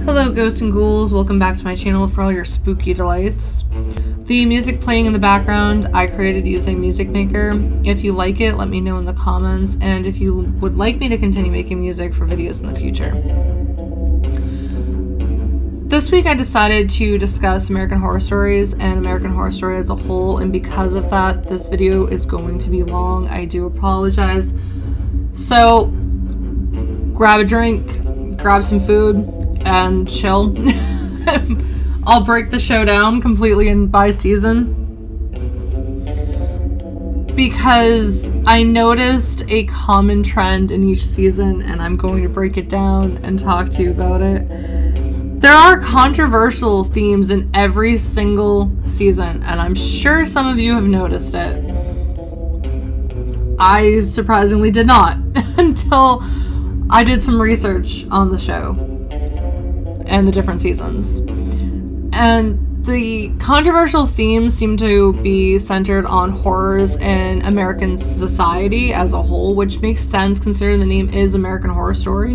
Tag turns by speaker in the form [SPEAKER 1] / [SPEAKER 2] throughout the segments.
[SPEAKER 1] Hello ghosts and ghouls, welcome back to my channel for all your spooky delights. The music playing in the background I created using Music Maker. If you like it, let me know in the comments, and if you would like me to continue making music for videos in the future. This week I decided to discuss American Horror Stories and American Horror Story as a whole, and because of that, this video is going to be long. I do apologize. So, grab a drink, grab some food, and chill. I'll break the show down completely and by season, because I noticed a common trend in each season, and I'm going to break it down and talk to you about it. There are controversial themes in every single season, and I'm sure some of you have noticed it. I surprisingly did not until I did some research on the show and the different seasons. And the controversial themes seem to be centered on horrors in American society as a whole, which makes sense considering the name is American Horror Story.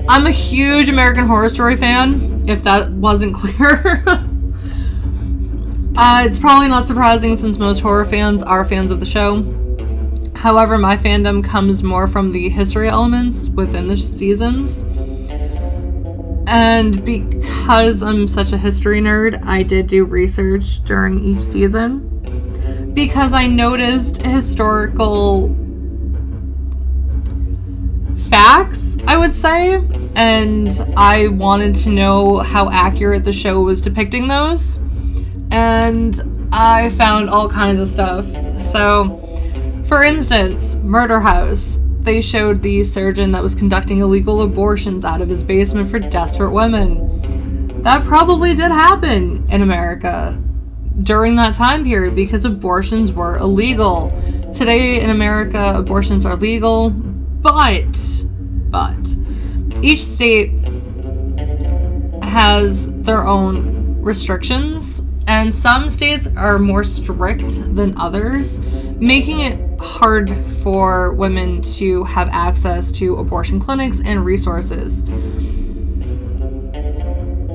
[SPEAKER 1] I'm a huge American Horror Story fan, if that wasn't clear. It's probably not surprising since most horror fans are fans of the show. However, my fandom comes more from the history elements within the seasons. And because I'm such a history nerd, I did do research during each season, because I noticed historical facts, I would say, and I wanted to know how accurate the show was depicting those, and I found all kinds of stuff. So, for instance, Murder House. They showed the surgeon that was conducting illegal abortions out of his basement for desperate women. That probably did happen in America during that time period because abortions were illegal. Today in America, abortions are legal, but each state has their own restrictions, and some states are more strict than others, making it hard for women to have access to abortion clinics and resources.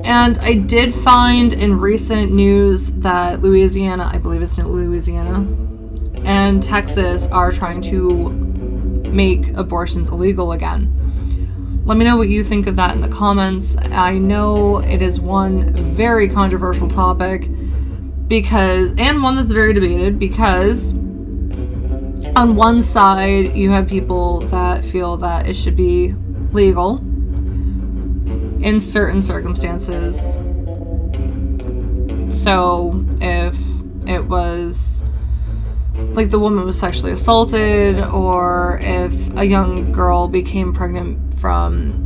[SPEAKER 1] And I did find in recent news that Louisiana, I believe it's Louisiana, and Texas are trying to make abortions illegal again. Let me know what you think of that in the comments. I know it is one very controversial topic, and one that's very debated, because on one side you have people that feel that it should be legal in certain circumstances. So if it was like the woman was sexually assaulted, or if a young girl became pregnant from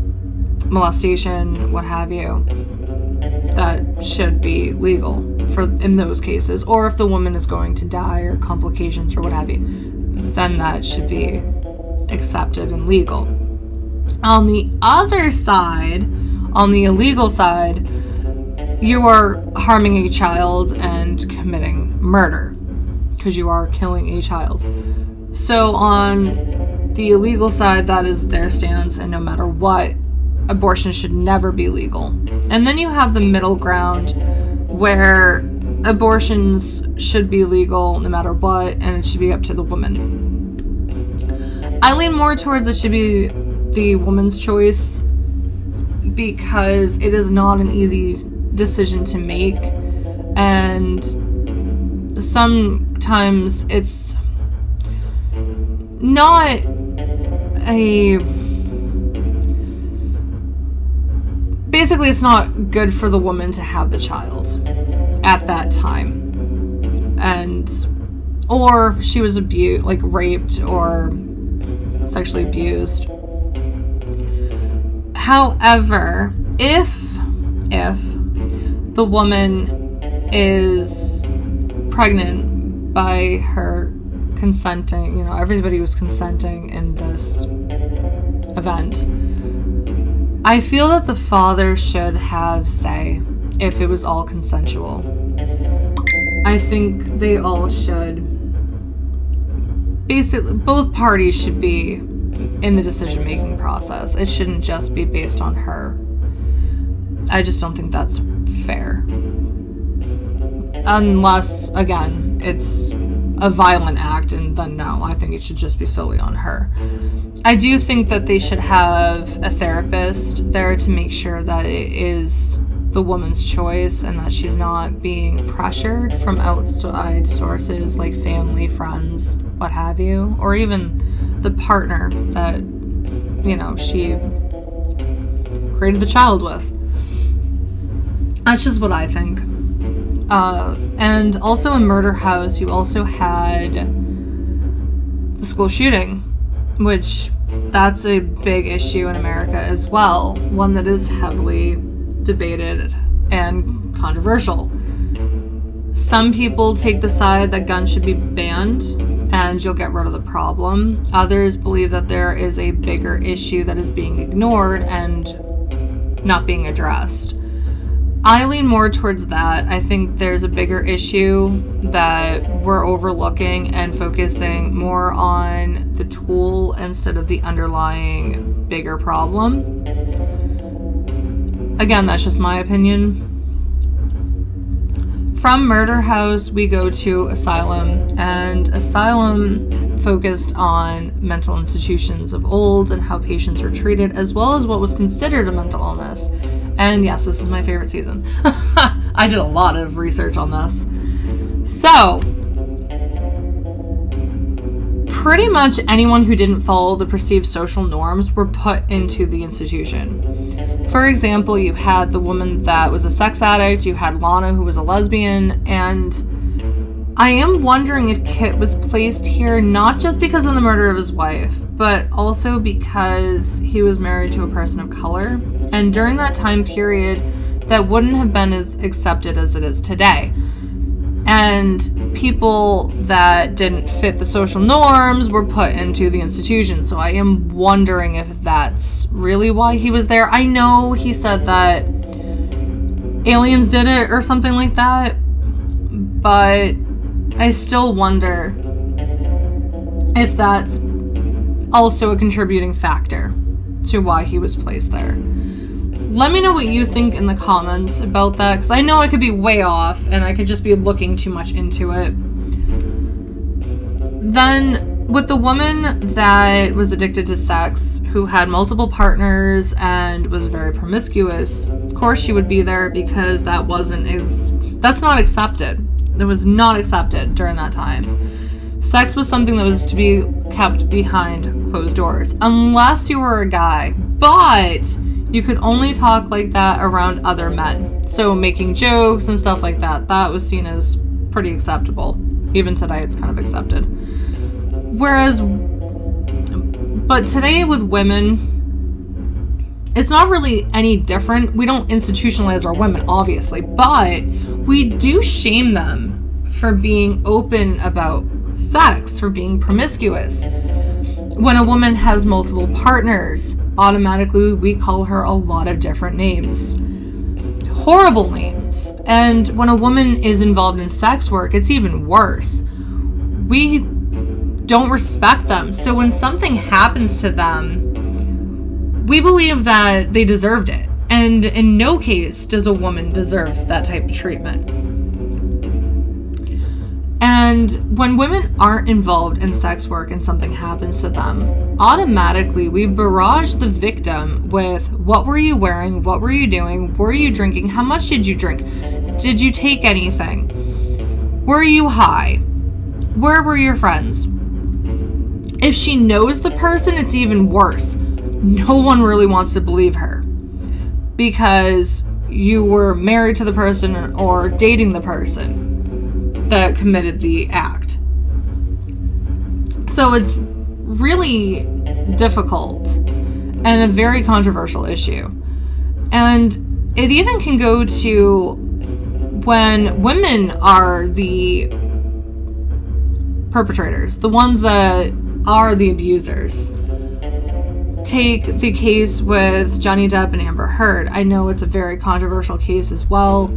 [SPEAKER 1] molestation, what have you, that should be legal in those cases. Or if the woman is going to die or complications or what have you, then that should be accepted and legal. On the other side, on the illegal side, you are harming a child and committing murder because you are killing a child. So on the illegal side, that is their stance, and no matter what, abortion should never be legal. And then you have the middle ground where abortions should be legal no matter what, and it should be up to the woman. I lean more towards it should be the woman's choice, because it is not an easy decision to make, and sometimes it's not basically it's not good for the woman to have the child at that time, or she was abused, like raped or sexually abused. However, if the woman is pregnant by her consenting, everybody was consenting in this event, I feel that the father should have say if it was all consensual. I think they all should. Basically, both parties should be in the decision-making process. It shouldn't just be based on her. I just don't think that's fair. Unless, again, it's a violent act, and then no, I think it should just be solely on her. I do think that they should have a therapist there to make sure that it is the woman's choice and that she's not being pressured from outside sources like family, friends, what have you, or even the partner that, you know, she created the child with. That's just what I think. And also in Murder House, you also had the school shooting, which that's a big issue in America as well. One that is heavily debated and controversial. Some people take the side that guns should be banned and you'll get rid of the problem. Others believe that there is a bigger issue that is being ignored and not being addressed. I lean more towards that. I think there's a bigger issue that we're overlooking and focusing more on the tool instead of the underlying bigger problem. Again, that's just my opinion. From Murder House, we go to Asylum, and Asylum focused on mental institutions of old and how patients were treated, as well as what was considered a mental illness. And yes, this is my favorite season. I did a lot of research on this. So, pretty much anyone who didn't follow the perceived social norms were put into the institution. For example, you had the woman that was a sex addict, you had Lana who was a lesbian, and I am wondering if Kit was placed here not just because of the murder of his wife, but also because he was married to a person of color. And during that time period, that wouldn't have been as accepted as it is today. And people that didn't fit the social norms were put into the institution. So I am wondering if that's really why he was there. I know he said that aliens did it or something like that, but I still wonder if that's also a contributing factor to why he was placed there. Let me know what you think in the comments about that, because I know I could be way off and I could just be looking too much into it. Then, with the woman that was addicted to sex, who had multiple partners and was very promiscuous, of course she would be there because that's not accepted. It was not accepted during that time. Sex was something that was to be kept behind closed doors, unless you were a guy. But you could only talk like that around other men. So making jokes and stuff like that, that was seen as pretty acceptable. Even today, it's kind of accepted. Whereas, but today with women, it's not really any different. We don't institutionalize our women, obviously, but we do shame them for being open about sex, for being promiscuous. When a woman has multiple partners, automatically we call her a lot of different names. Horrible names. And when a woman is involved in sex work, it's even worse. We don't respect them. So when something happens to them, we believe that they deserved it. And in no case does a woman deserve that type of treatment. And when women aren't involved in sex work and something happens to them, automatically we barrage the victim with, what were you wearing? What were you doing? Were you drinking? How much did you drink? Did you take anything? Were you high? Where were your friends? If she knows the person, it's even worse. No one really wants to believe her because you were married to the person or dating the person that committed the act. So it's really difficult and a very controversial issue. And it even can go to when women are the perpetrators, the ones that are the abusers. Take the case with Johnny Depp and Amber Heard. I know it's a very controversial case as well.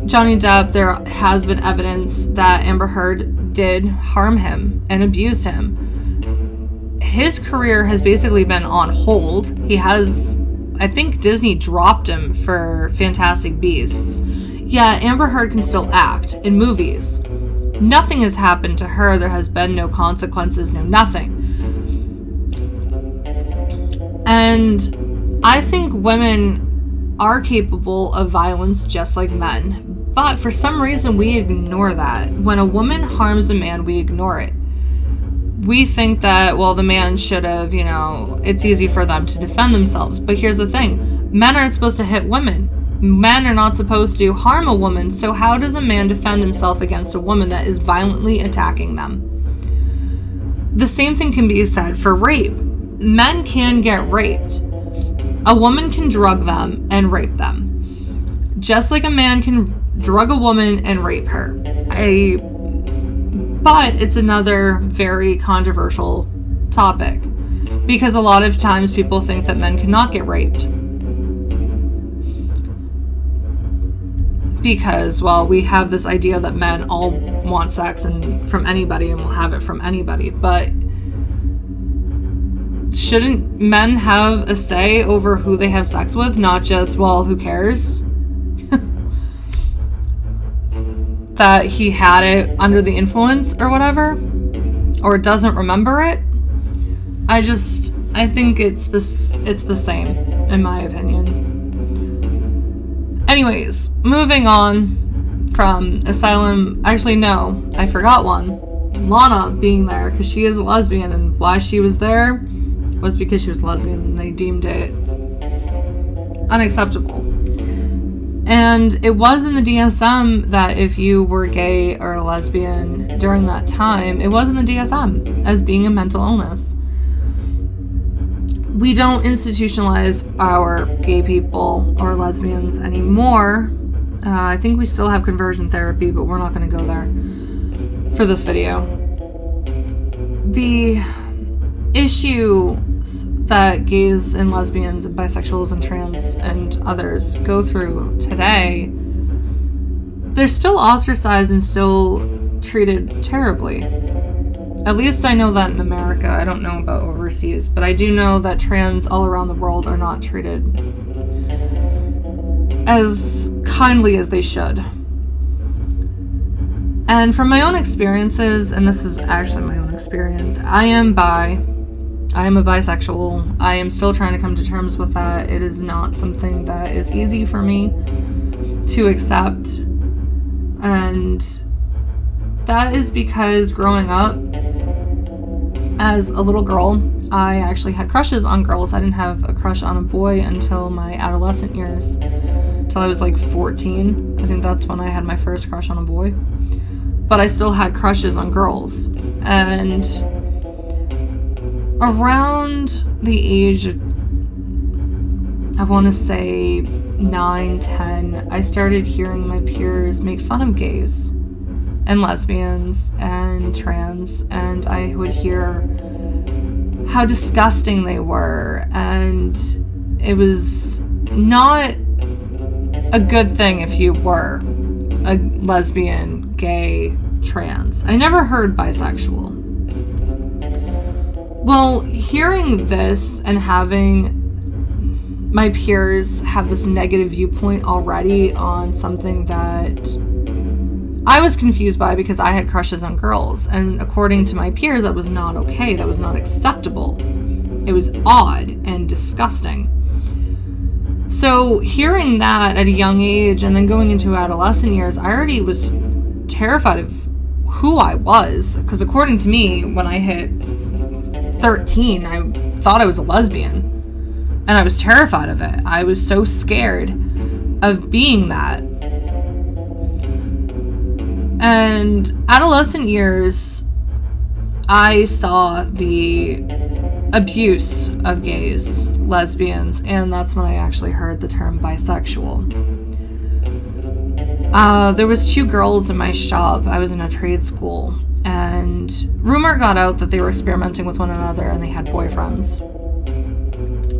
[SPEAKER 1] Johnny Depp, there has been evidence that Amber Heard did harm him and abused him. his career has basically been on hold. He has, I think Disney dropped him for Fantastic Beasts. Yeah, Amber Heard can still act in movies. Nothing has happened to her. There has been no consequences, no nothing. And I think women are capable of violence just like men. But for some reason, we ignore that. When a woman harms a man, we ignore it. We think that, well, the man should have, you know, it's easy for them to defend themselves. But here's the thing. Men aren't supposed to hit women. Men are not supposed to harm a woman. So how does a man defend himself against a woman that is violently attacking them? The same thing can be said for rape. Men can get raped. A woman can drug them and rape them. Just like a man can drug a woman and rape her. But it's another very controversial topic because a lot of times people think that men cannot get raped because, well, we have this idea that men all want sex and from anybody and will have it from anybody. But shouldn't men have a say over who they have sex with? Not just, well, who cares? That he had it under the influence or whatever, or doesn't remember it. I think it's the same, in my opinion. Anyways, moving on from Asylum. Actually, no, I forgot one. Lana being there, because she is a lesbian, and why she was there was because she was a lesbian, and they deemed it unacceptable. And it was in the DSM that if you were gay or a lesbian during that time, it was in the DSM as being a mental illness. We don't institutionalize our gay people or lesbians anymore. I think we still have conversion therapy, but we're not going to go there for this video. The issue that gays and lesbians and bisexuals and trans and others go through today, they're still ostracized and still treated terribly. At least I know that in America. I don't know about overseas, but I do know that trans all around the world are not treated as kindly as they should. And from my own experiences, and this is actually my own experience, I am a bisexual. I am still trying to come to terms with that. It is not something that is easy for me to accept. And that is because growing up as a little girl, I actually had crushes on girls. I didn't have a crush on a boy until my adolescent years, till I was like 14. I think that's when I had my first crush on a boy. But I still had crushes on girls. And around the age of, I want to say 9, 10, I started hearing my peers make fun of gays and lesbians and trans, and I would hear how disgusting they were, and it was not a good thing if you were a lesbian, gay, trans. I never heard bisexual. Well, hearing this and having my peers have this negative viewpoint already on something that I was confused by because I had crushes on girls, and according to my peers, that was not okay. That was not acceptable. It was odd and disgusting. So hearing that at a young age and then going into adolescent years, I already was terrified of who I was, because according to me, when I hit 13, I thought I was a lesbian, and I was terrified of it. I was so scared of being that. And adolescent years, I saw the abuse of gays, lesbians, and that's when I actually heard the term bisexual. There was 2 girls in my shop. I was in a trade school, and rumor got out that they were experimenting with one another and they had boyfriends.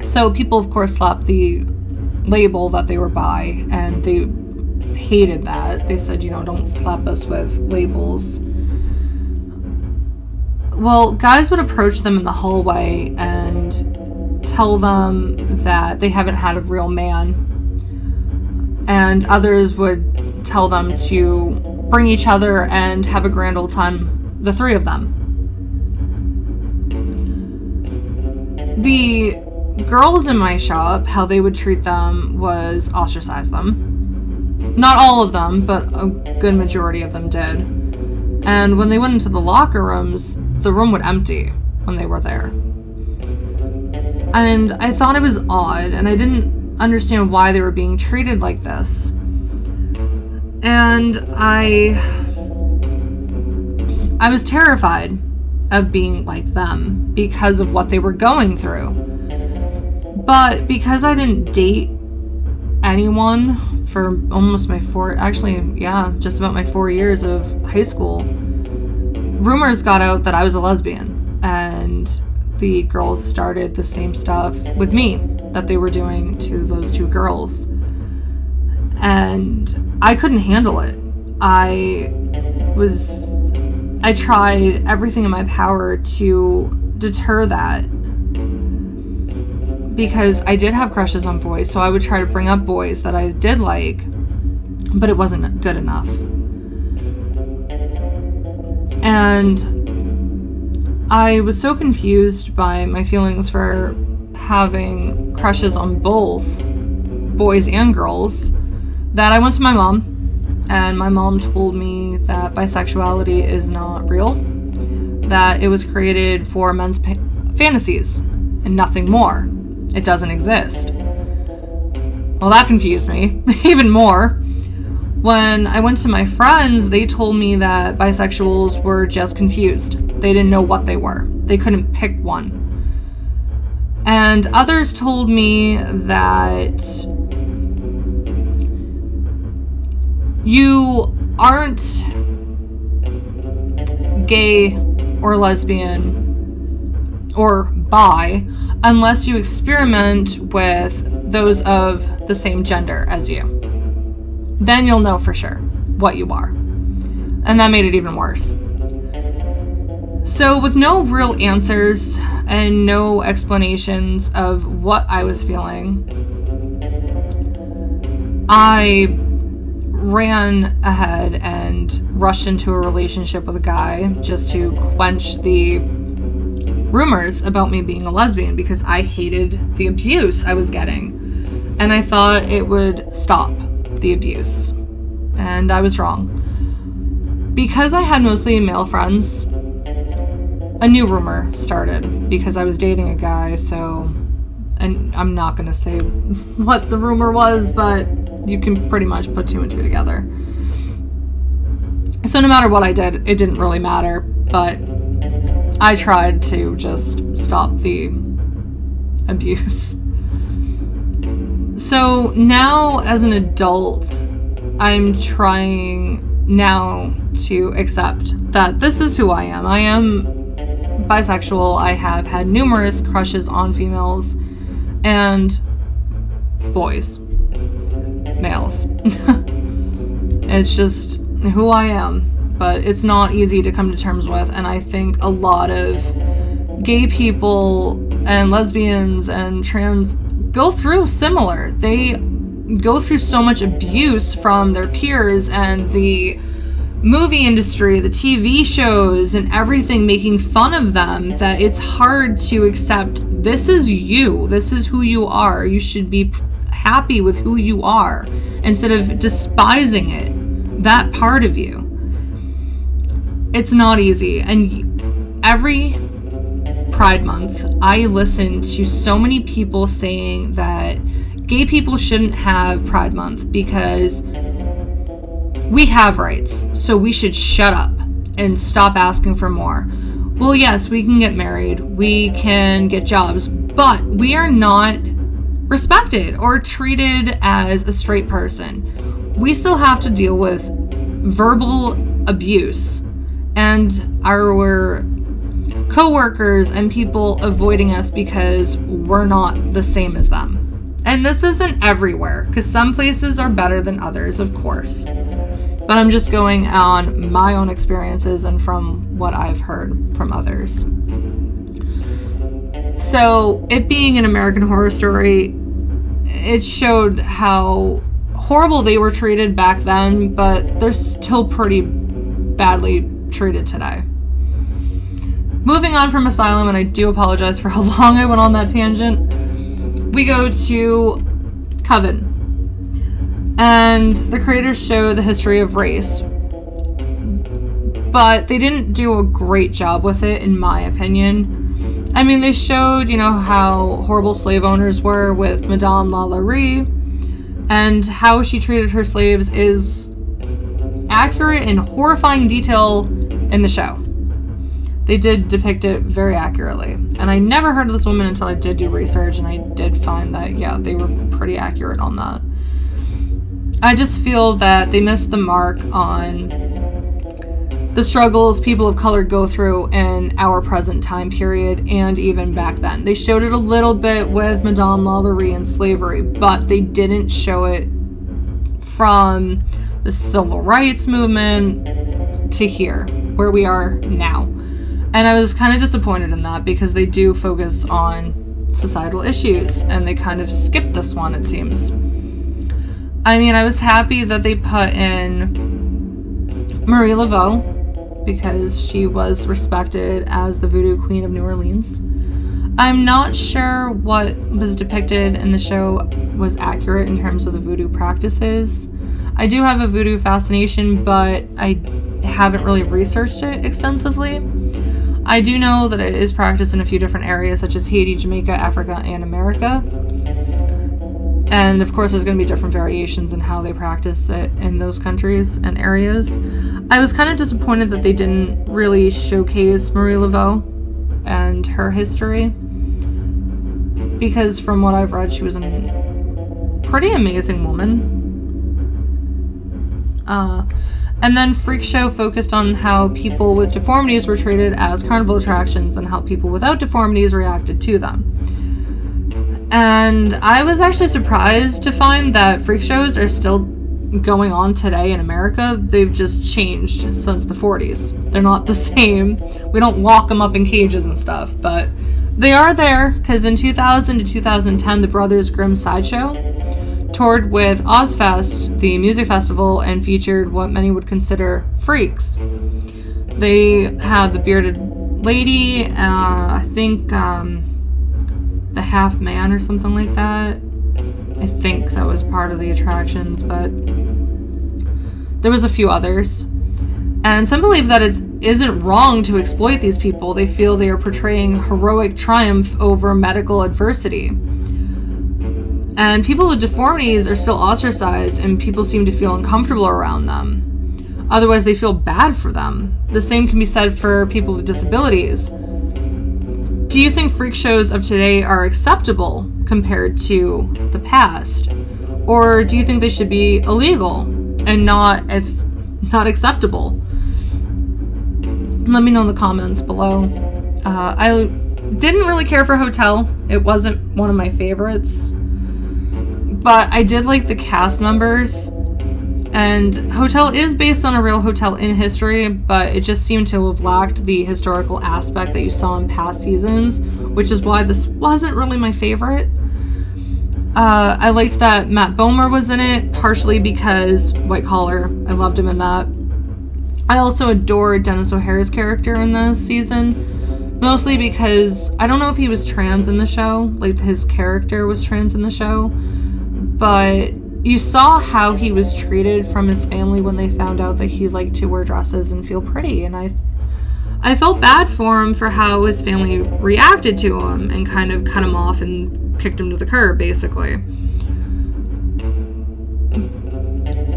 [SPEAKER 1] So people, of course, slapped the label that they were bi, and they hated that. They said, you know, don't slap us with labels. Well, guys would approach them in the hallway and tell them that they haven't had a real man. And others would tell them to bring each other and have a grand old time, the three of them. The girls in my shop, how they would treat them was ostracize them. Not all of them, but a good majority of them did. And when they went into the locker rooms, the room would empty when they were there. And I thought it was odd, and I didn't understand why they were being treated like this. And I was terrified of being like them because of what they were going through. But because I didn't date anyone for almost my just about my 4 years of high school, rumors got out that I was a lesbian, and the girls started the same stuff with me that they were doing to those two girls. And I couldn't handle it. I tried everything in my power to deter that, because I did have crushes on boys, so I would try to bring up boys that I did like, but it wasn't good enough. And I was so confused by my feelings for having crushes on both boys and girls that I went to my mom, and my mom told me that bisexuality is not real, that it was created for men's fantasies and nothing more. It doesn't exist. Well, that confused me even more. When I went to my friends, they told me that bisexuals were just confused. They didn't know what they were. They couldn't pick one. And others told me that you aren't gay or lesbian or bi unless you experiment with those of the same gender as you. Then you'll know for sure what you are. And that made it even worse. So with no real answers and no explanations of what I was feeling, I ran ahead and rushed into a relationship with a guy just to quench the rumors about me being a lesbian, because I hated the abuse I was getting, and I thought it would stop the abuse, and I was wrong. Because I had mostly male friends, a new rumor started because I was dating a guy, and I'm not gonna say what the rumor was, but you can pretty much put two and two together. So no matter what I did, it didn't really matter, but I tried to just stop the abuse. So now, as an adult, I'm trying now to accept that this is who I am. I am bisexual. I have had numerous crushes on females and boys, males. It's just who I am. But it's not easy to come to terms with, and I think a lot of gay people and lesbians and trans go through similar. They go through so much abuse from their peers and the movie industry, the TV shows, and everything making fun of them, that it's hard to accept this is you, this is who you are. You should be happy with who you are instead of despising it, that part of you. It's not easy. And every Pride Month, I listen to so many people saying that gay people shouldn't have Pride Month because we have rights, so we should shut up and stop asking for more. Well, yes, we can get married, we can get jobs, but we are not respected or treated as a straight person. We still have to deal with verbal abuse and our co-workers and people avoiding us because we're not the same as them. And this isn't everywhere, because some places are better than others, of course. but I'm just going on my own experiences and from what I've heard from others. So, it being an American Horror Story, it showed how horrible they were treated back then, but they're still pretty badly treated today. Moving on from Asylum, and I do apologize for how long I went on that tangent, we go to Coven. And the creators show the history of race. But they didn't do a great job with it, in my opinion. I mean, they showed, you know, how horrible slave owners were with Madame Lalaurie, and how she treated her slaves is accurate in horrifying detail in the show. They did depict it very accurately. And I never heard of this woman until I did do research, and I did find that, yeah, they were pretty accurate on that. I just feel that they missed the mark on the struggles people of color go through in our present time period and even back then. They showed it a little bit with Madame Lalaurie and slavery, but they didn't show it from the civil rights movement to here, where we are now. And I was kind of disappointed in that because they do focus on societal issues and they kind of skipped this one, it seems. I mean, I was happy that they put in Marie Laveau because she was respected as the Voodoo Queen of New Orleans. I'm not sure what was depicted in the show was accurate in terms of the voodoo practices. I do have a voodoo fascination, but I haven't really researched it extensively. I do know that it is practiced in a few different areas, such as Haiti, Jamaica, Africa, and America. And of course, there's going to be different variations in how they practice it in those countries and areas. I was kind of disappointed that they didn't really showcase Marie Laveau and her history, because from what I've read, she was a pretty amazing woman. And then Freak Show focused on how people with deformities were treated as carnival attractions and how people without deformities reacted to them. And I was actually surprised to find that freak shows are still going on today in America. They've just changed since the 40s. They're not the same. We don't lock them up in cages and stuff, but they are there because in 2000 to 2010, the Brothers Grimm Sideshow toured with Ozfest, the music festival, and featured what many would consider freaks. They had the bearded lady, I think the half man or something like that. I think that was part of the attractions, but there was a few others. And some believe that it isn't wrong to exploit these people. They feel they are portraying heroic triumph over medical adversity. And people with deformities are still ostracized, and people seem to feel uncomfortable around them. Otherwise, they feel bad for them. The same can be said for people with disabilities. Do you think freak shows of today are acceptable compared to the past? Or do you think they should be illegal and not acceptable? Let me know in the comments below. I didn't really care for Hotel. It wasn't one of my favorites. But I did like the cast members, and Hotel is based on a real hotel in history, but it just seemed to have lacked the historical aspect that you saw in past seasons, which is why this wasn't really my favorite. I liked that Matt Bomer was in it, partially because White Collar. I loved him in that. I also adored Dennis O'Hare's character in this season, mostly because I don't know if he was trans in the show, like his character was trans in the show, but you saw how he was treated from his family when they found out that he liked to wear dresses and feel pretty, and I felt bad for him for how his family reacted to him and kind of cut him off and kicked him to the curb, basically.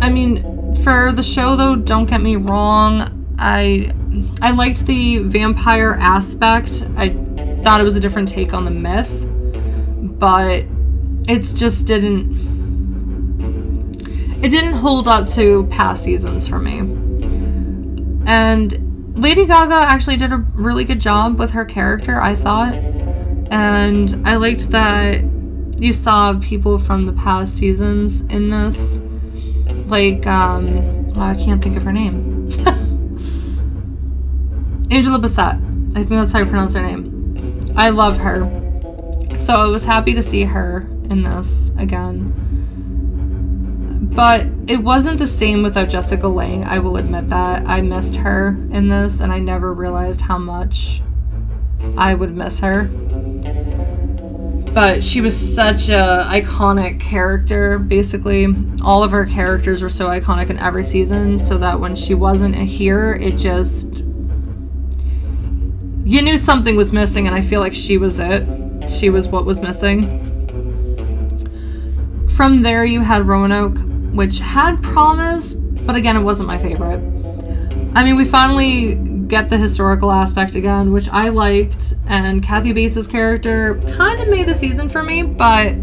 [SPEAKER 1] I mean, for the show, though, don't get me wrong, I liked the vampire aspect. I thought it was a different take on the myth, but it didn't hold up to past seasons for me. And Lady Gaga actually did a really good job with her character, I thought. And I liked that you saw people from the past seasons in this. Like, I can't think of her name. Angela Bassett. I think that's how you pronounce her name. I love her. So I was happy to see her in this again. But it wasn't the same without Jessica Lange, I will admit that. I missed her in this, and I never realized how much I would miss her. But she was such a iconic character, basically. All of her characters were so iconic in every season, so that when she wasn't here, it just... You knew something was missing, and I feel like she was it. She was what was missing. From there, you had Roanoke, which had promise, but again, it wasn't my favorite. I mean, we finally get the historical aspect again, which I liked, and Kathy Bates' character kind of made the season for me, but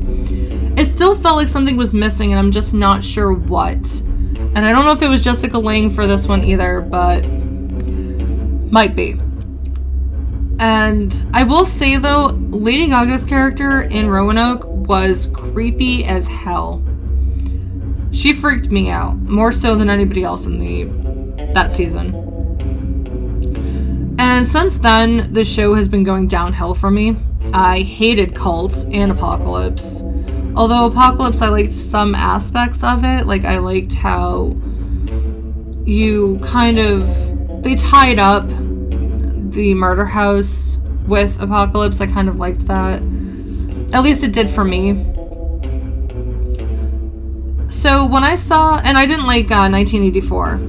[SPEAKER 1] it still felt like something was missing, and I'm just not sure what. And I don't know if it was Jessica Lange for this one either, but might be. And I will say, though, Lady Gaga's character in Roanoke was creepy as hell. She freaked me out, more so than anybody else in that season. And since then, the show has been going downhill for me. I hated Cult and Apocalypse. Although Apocalypse, I liked some aspects of it. Like, I liked how you kind of... They tied up the murder house with Apocalypse. I kind of liked that. At least it did for me. So when I saw, and I didn't like 1984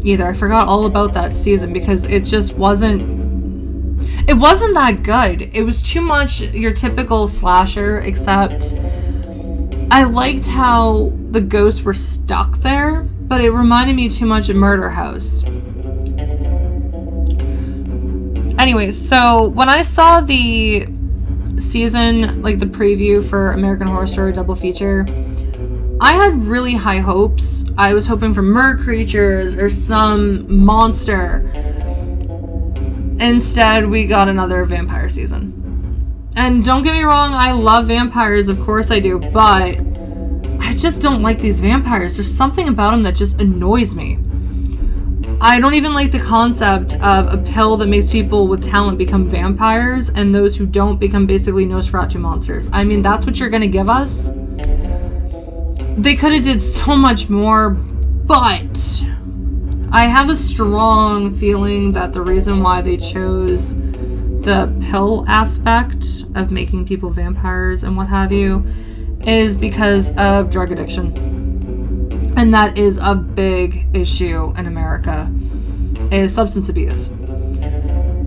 [SPEAKER 1] either. I forgot all about that season because it just wasn't that good. It was too much your typical slasher, except I liked how the ghosts were stuck there, but it reminded me too much of Murder House. Anyways, so when I saw the season, like the preview for American Horror Story Double Feature, I had really high hopes. I was hoping for mer creatures or some monster. Instead, we got another vampire season. And don't get me wrong, I love vampires, of course I do, but I just don't like these vampires. There's something about them that just annoys me. I don't even like the concept of a pill that makes people with talent become vampires and those who don't become basically Nosferatu monsters. I mean, that's what you're gonna give us? They could have did so much more, but I have a strong feeling that the reason why they chose the pill aspect of making people vampires and what have you is because of drug addiction. And that is a big issue in America, is substance abuse.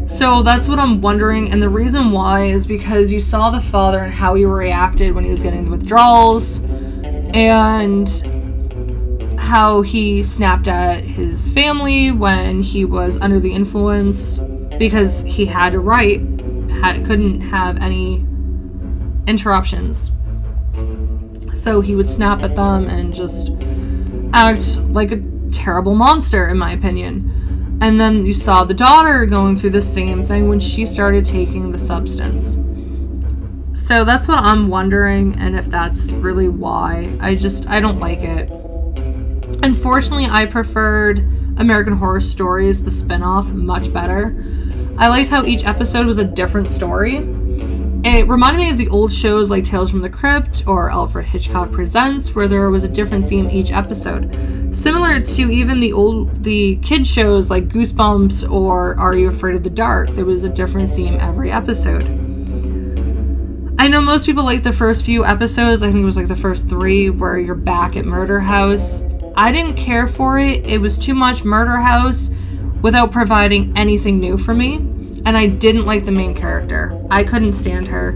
[SPEAKER 1] So that's what I'm wondering, and the reason why is because you saw the father and how he reacted when he was getting the withdrawals, and how he snapped at his family when he was under the influence because he had to write, couldn't have any interruptions. So he would snap at them and just act like a terrible monster, in my opinion. And then you saw the daughter going through the same thing when she started taking the substance. So that's what I'm wondering, and if that's really why. I don't like it. Unfortunately, I preferred American Horror Stories, the spin-off, much better. I liked how each episode was a different story. It reminded me of the old shows like Tales from the Crypt or Alfred Hitchcock Presents, where there was a different theme each episode. Similar to even the kid shows like Goosebumps or Are You Afraid of the Dark? There was a different theme every episode. I know most people like the first few episodes. I think it was like the first 3 where you're back at Murder House. I didn't care for it. It was too much Murder House without providing anything new for me. And I didn't like the main character. I couldn't stand her.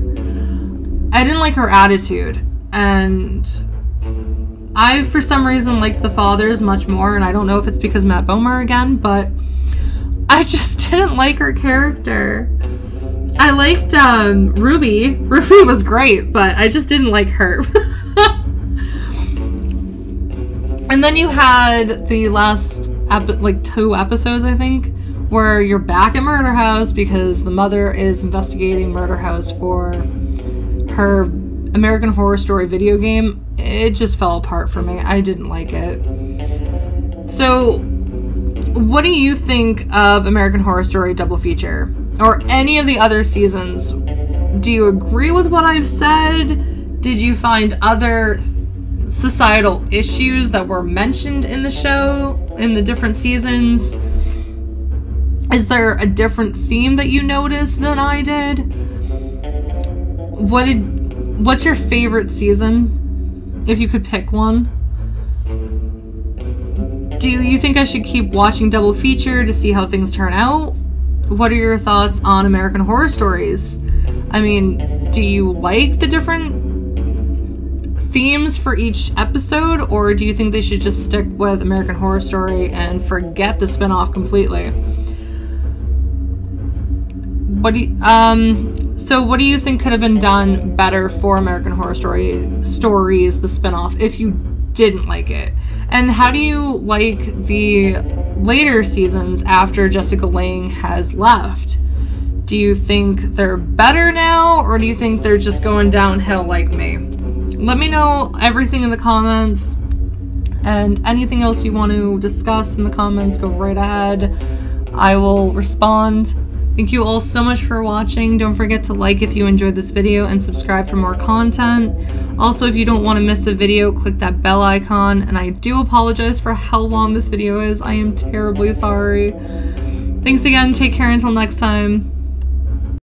[SPEAKER 1] I didn't like her attitude. And I, for some reason, liked the fathers much more. And I don't know if it's because Matt Bomer again, but I just didn't like her character. I liked Ruby. Ruby was great, but I just didn't like her. And then you had the last 2 episodes, I think, where you're back at Murder House because the mother is investigating Murder House for her American Horror Story video game. It just fell apart for me. I didn't like it. So, what do you think of American Horror Story Double Feature? Or any of the other seasons? Do you agree with what I've said? Did you find other societal issues that were mentioned in the show, in the different seasons? Is there a different theme that you noticed than I did? What's your favorite season, if you could pick one? Do you think I should keep watching Double Feature to see how things turn out? What are your thoughts on American Horror Stories? I mean, do you like the different themes for each episode, or do you think they should just stick with American Horror Story and forget the spinoff completely? So what do you think could have been done better for American Horror Stories, the spinoff, if you didn't like it? And how do you like the later seasons after Jessica Lange has left? Do you think they're better now, or do you think they're just going downhill like me? Let me know everything in the comments, and anything else you want to discuss in the comments, go right ahead. I will respond. Thank you all so much for watching. Don't forget to like if you enjoyed this video and subscribe for more content. Also, if you don't want to miss a video, click that bell icon. And I do apologize for how long this video is. I am terribly sorry. Thanks again. Take care until next time.